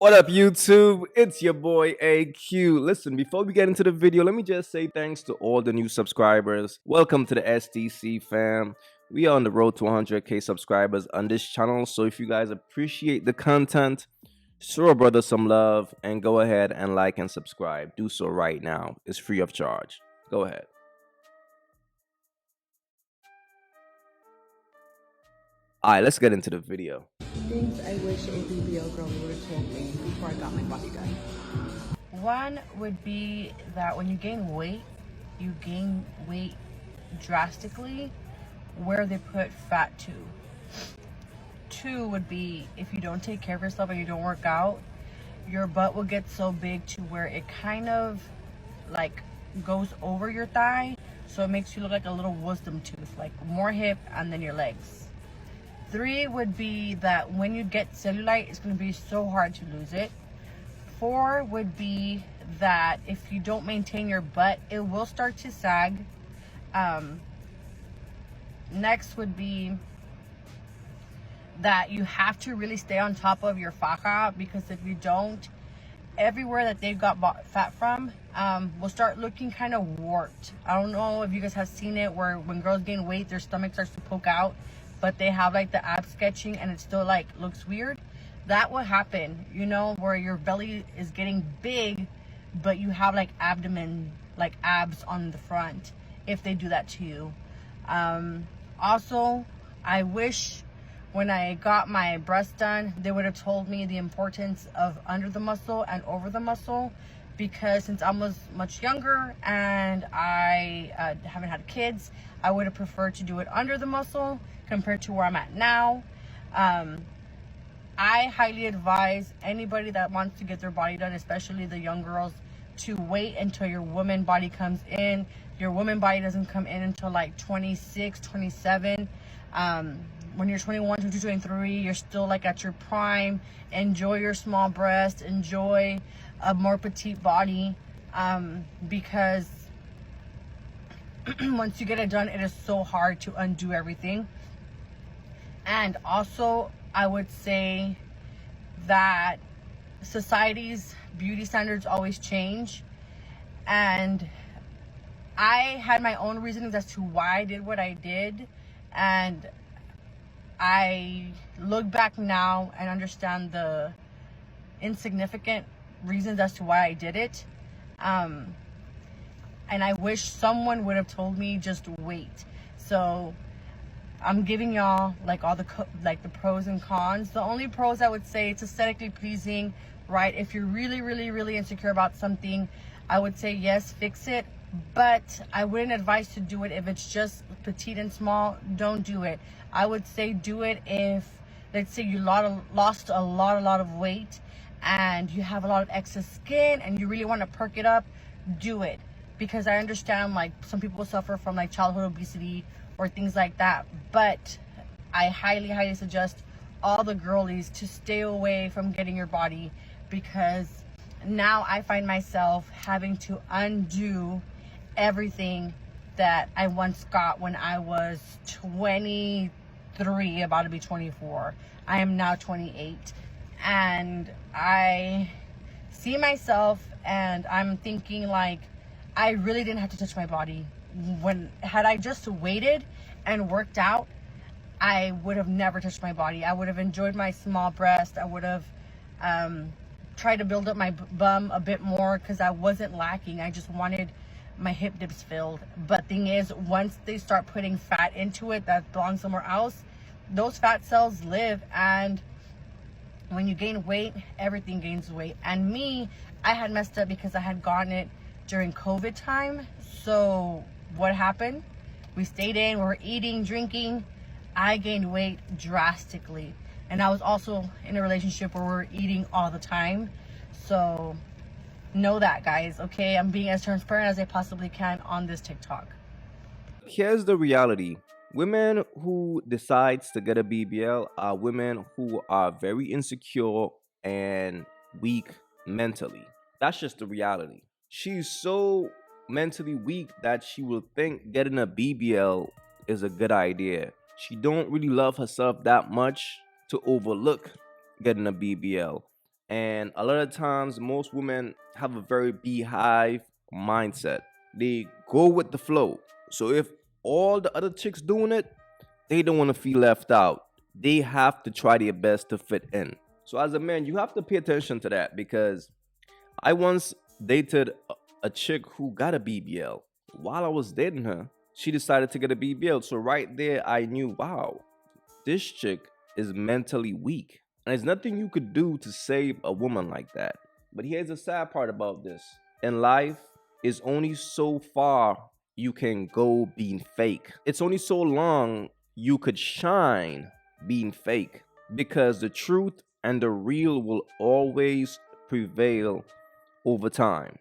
What up, YouTube? It's your boy AyeQ. Listen, before we get into the video, let me just say thanks to all the new subscribers. Welcome to the STC fam. We are on the road to 100K subscribers on this channel. So if you guys appreciate the content, show a brother some love and go ahead and like and subscribe. Do so right now. It's free of charge. Go ahead. All right, let's get into the video. Things I wish a BBL girl would have told me before I got my body done. One would be that when you gain weight drastically where they put fat to. Two would be if you don't take care of yourself and you don't work out, your butt will get so big to where it kind of like goes over your thigh, so it makes you look like a little wisdom tooth, like more hip and then your legs. Three would be that when you get cellulite, it's going to be so hard to lose it. Four would be that if you don't maintain your butt, it will start to sag. Next would be that you have to really stay on top of your faja, because if you don't, everywhere that they've got fat from will start looking kind of warped. I don't know if you guys have seen it, where when girls gain weight, their stomach starts to poke out, but they have like the ab sketching and it still like looks weird. That will happen, you know, where your belly is getting big, but you have like abdomen, like abs on the front, if they do that to you. Also, I wish when I got my breast done, they would have told me the importance of under the muscle and over the muscle, because since I was much younger and I haven't had kids, I would have preferred to do it under the muscle compared to where I'm at now. I highly advise anybody that wants to get their body done, especially the young girls, to wait until your woman body comes in. Your woman body doesn't come in until like 26, 27. When you're 21, 22, 23, you're still like at your prime. Enjoy your small breast, enjoy a more petite body, because once you get it done, it is so hard to undo everything. And also, I would say that society's beauty standards always change, and I had my own reasons as to why I did what I did, and I look back now and understand the insignificant reasons as to why I did it. And I wish someone would have told me just wait. So I'm giving y'all like all the pros and cons. The only pros I would say, it's aesthetically pleasing, right? If you're really insecure about something, I would say yes, fix it. But I wouldn't advise to do it if it's just petite and small. Don't do it. I would say do it if, let's say, you lost a lot of weight and you have a lot of excess skin and you really want to perk it up. Do it, because I understand like some people suffer from like childhood obesity or things like that, but I highly suggest all the girlies to stay away from getting your body, because now I find myself having to undo everything that I once got when I was 23, about to be 24. I am now 28, and I see myself and I'm thinking like, I really didn't have to touch my body. Had I just waited and worked out, I would have never touched my body. I would have enjoyed my small breast. I would have tried to build up my bum a bit more, because I wasn't lacking. I just wanted my hip dips filled. But thing is, once they start putting fat into it that belongs somewhere else, those fat cells live, and when you gain weight, everything gains weight. And me, I had messed up because I had gotten it during COVID time. So what happened? We stayed in, we were eating, drinking. I gained weight drastically. And I was also in a relationship where we were eating all the time. So know that, guys, okay? I'm being as transparent as I possibly can on this TikTok. Here's the reality. Women who decides to get a BBL are women who are very insecure and weak mentally. That's just the reality. She's so mentally weak that she will think getting a BBL is a good idea. She don't really love herself that much to overlook getting a BBL. And a lot of times, most women have a very beehive mindset. They go with the flow. So if all the other chicks doing it, they don't want to feel left out. They have to try their best to fit in. So as a man, you have to pay attention to that because I once dated a chick who got a BBL. While I was dating her, she decided to get a BBL. So right there, I knew, wow, this chick is mentally weak. And there's nothing you could do to save a woman like that. But here's the sad part about this. In life, it's only so far you can go being fake. It's only so long you could shine being fake. Because the truth and the real will always prevail over time.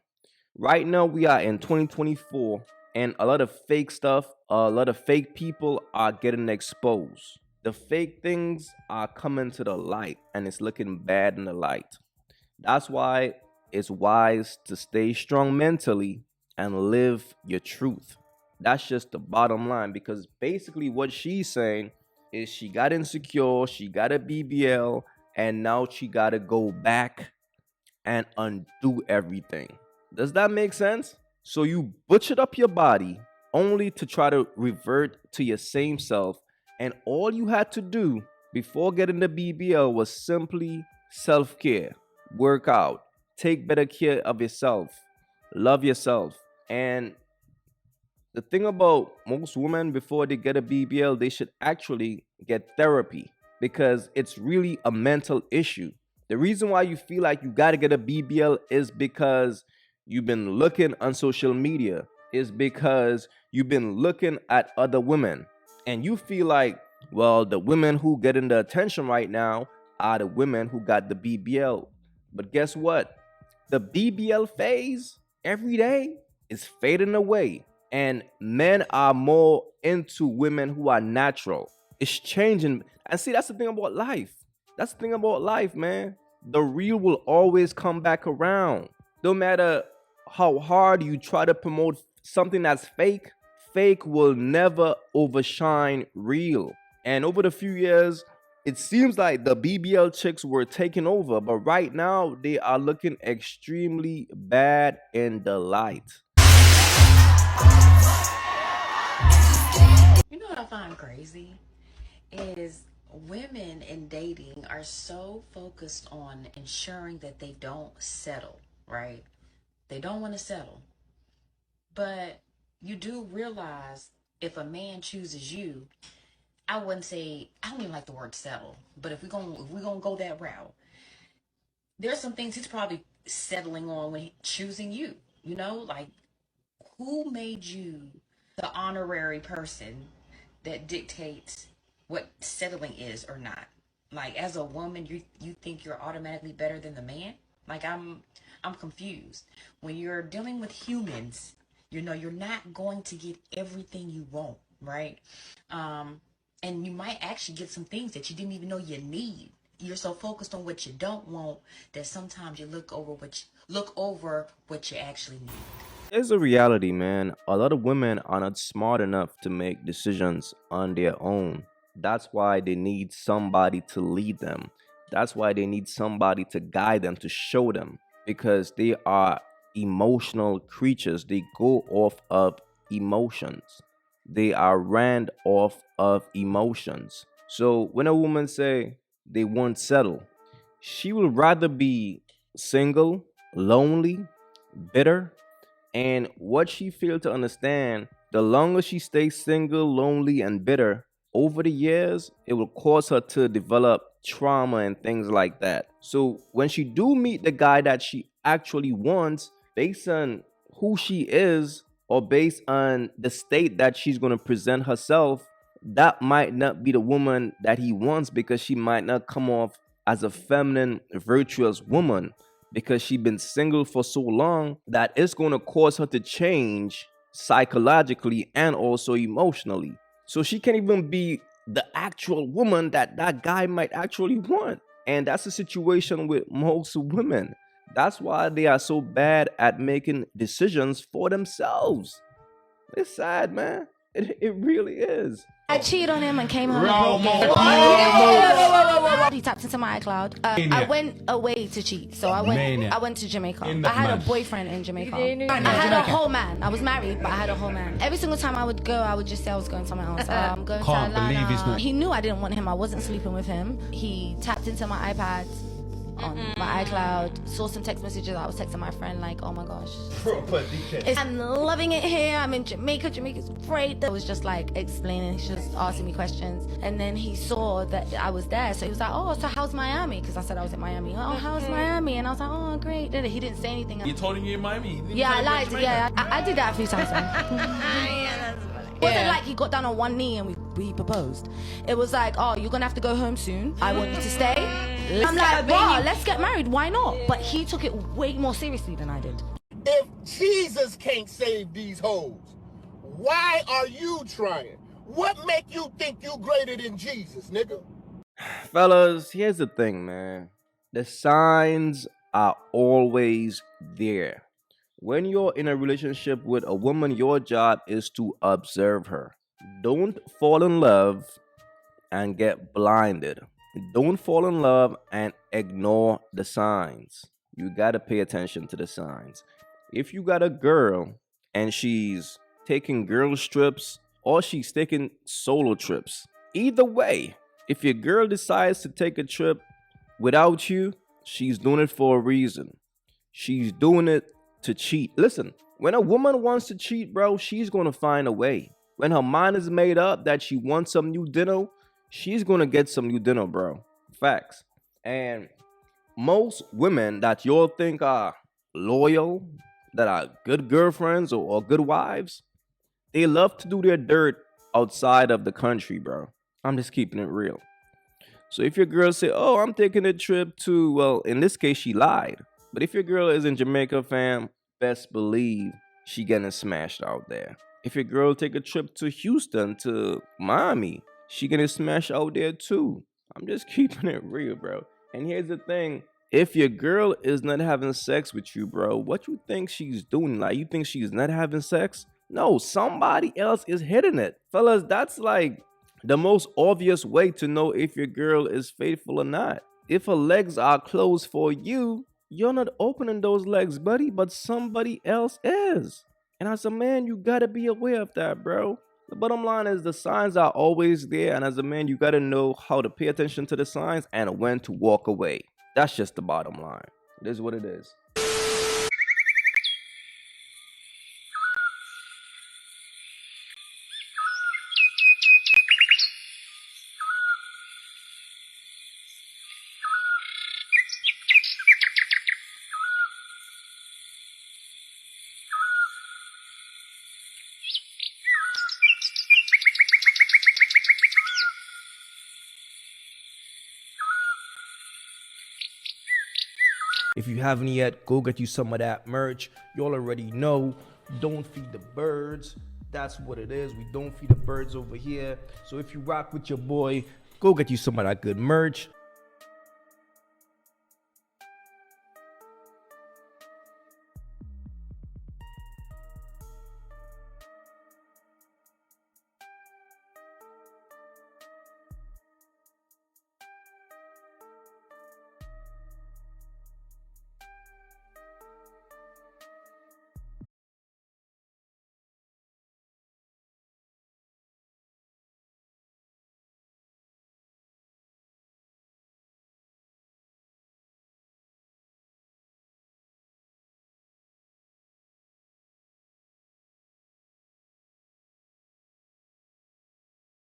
Right now, we are in 2024, and a lot of fake stuff, a lot of fake people are getting exposed. The fake things are coming to the light, and it's looking bad in the light. That's why it's wise to stay strong mentally and live your truth. That's just the bottom line because basically what she's saying is she got insecure, she got a BBL, and now she got to go back and undo everything. Does that make sense? So you butchered up your body only to try to revert to your same self, and all you had to do before getting the BBL was simply self care, work out, take better care of yourself, love yourself. And the thing about most women before they get a BBL, they should actually get therapy because it's really a mental issue. The reason why you feel like you got to get a BBL is because you've been looking on social media, is because you've been looking at other women and you feel like, well, the women who getting the attention right now are the women who got the BBL. But guess what? The BBL phase every day is fading away, and men are more into women who are natural. It's changing. And see, that's the thing about life. That's the thing about life, man. The real will always come back around. No matter how hard you try to promote something that's fake, fake will never overshine real. And over the few years, it seems like the BBL chicks were taking over, but right now they are looking extremely bad in the light. You know what I find crazy is women in dating are so focused on ensuring that they don't settle, right? They don't want to settle. But you do realize if a man chooses you, I wouldn't say, I don't even like the word settle, but if we're gonna go that route, there's some things he's probably settling on when choosing you. You know, like who made you the honorary person that dictates what settling is or not? Like as a woman, you think you're automatically better than the man? Like I'm confused. When you're dealing with humans, you know you're not going to get everything you want, right? And you might actually get some things that you didn't even know you need. You're so focused on what you don't want that sometimes you look over what you actually need. There's a reality, man. A lot of women are not smart enough to make decisions on their own. That's why they need somebody to lead them. That's why they need somebody to guide them, to show them, because they are emotional creatures. They go off of emotions. They are ran off of emotions. So when a woman say they won't settle, she will rather be single, lonely, bitter, and what she failed to understand, the longer she stays single, lonely, and bitter, over the years, it will cause her to develop trauma and things like that. So when she do meet the guy that she actually wants, based on who she is or based on the state that she's going to present herself, that might not be the woman that he wants because she might not come off as a feminine, virtuous woman because she's been single for so long that it's going to cause her to change psychologically and also emotionally. So she can't even be the actual woman that that guy might actually want. And that's the situation with most women. That's why they are so bad at making decisions for themselves. It's sad, man. It really is. I cheated on him and came home. He tapped into my iCloud. I went away to cheat, so I went to Jamaica. I had a boyfriend in Jamaica. I had a whole man. I was married, but I had a whole man. Every single time I would go, I would just say I was going somewhere else. I'm going to Atlanta. Can't believe he's not. He knew I didn't want him. I wasn't sleeping with him. He tapped into my iPad on my iCloud, saw some text messages. I was texting my friend like, oh my gosh, I'm loving it here, I'm in Jamaica, Jamaica's great. I was just like explaining, he's just asking me questions, and then he saw that I was there, so he was like, oh, so how's Miami? Because I said I was in Miami. Oh, how's Miami? And I was like, oh, great. He didn't say anything. You told him you're in Miami? Yeah, I lied. Yeah, I did that a few times. It wasn't like he got down on one knee and we proposed. It was like, oh, you're gonna have to go home soon. I want you to stay. I'm like, bro, let's get married. Why not? But he took it way more seriously than I did. If Jesus can't save these hoes, why are you trying? What make you think you greater than Jesus, nigga? Fellas, here's the thing, man. The signs are always there. When you're in a relationship with a woman, your job is to observe her. Don't fall in love and get blinded. Don't fall in love and ignore the signs. You gotta pay attention to the signs. If you got a girl and she's taking girls trips or she's taking solo trips, either way, if your girl decides to take a trip without you, she's doing it for a reason. She's doing it to cheat. Listen, when a woman wants to cheat, bro, she's gonna find a way. When her mind is made up that she wants some new dinner, she's gonna get some new dinner, bro. Facts. And most women that you'll think are loyal, that are good girlfriends or good wives, they love to do their dirt outside of the country, bro. I'm just keeping it real. So if your girl say, oh, I'm taking a trip to, well, in this case, she lied. But if your girl is in Jamaica, fam, best believe she getting smashed out there. If your girl take a trip to Houston, to Miami, she getting smashed out there too. I'm just keeping it real, bro. And here's the thing. If your girl is not having sex with you, bro, what you think she's doing? Like, you think she's not having sex? No, somebody else is hitting it. Fellas, that's like the most obvious way to know if your girl is faithful or not. If her legs are closed for you, you're not opening those legs, buddy, but somebody else is. And as a man, you gotta be aware of that, bro. The bottom line is the signs are always there, and as a man, you gotta know how to pay attention to the signs and when to walk away. That's just the bottom line. It is what it is. If you haven't yet, go get you some of that merch. Y'all already know, don't feed the birds. That's what it is. We don't feed the birds over here. So if you rock with your boy, go get you some of that good merch.